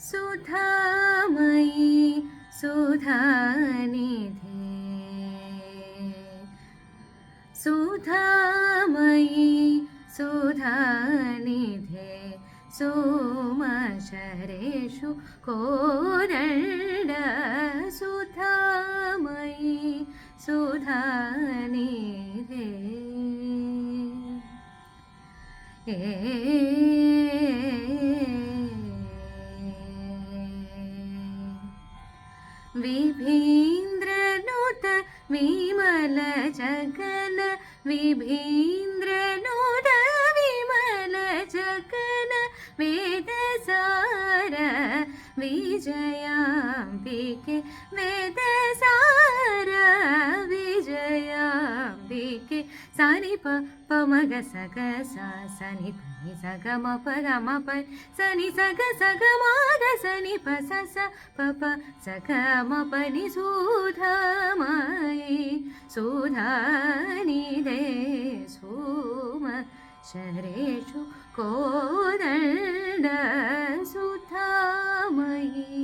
सुधामयी सुधानिधे सुधामयी सुधानिधे सोमशरेषु कोदण्ड सुधामयी सुधानिधे विभीन्द्रनुत विमल जगन विभीन्द्रनुत विमल जगन वेदसार विजयाम्बिके वेदसार विजयाम्बिके सानि प मग सग सा सनि प नि स ग म प ग म प सनि स ग म ग सनि प स स प प स ग म प नि सुधामयी सुधानिधे सोमशरेषु कोदण्ड सुधामयी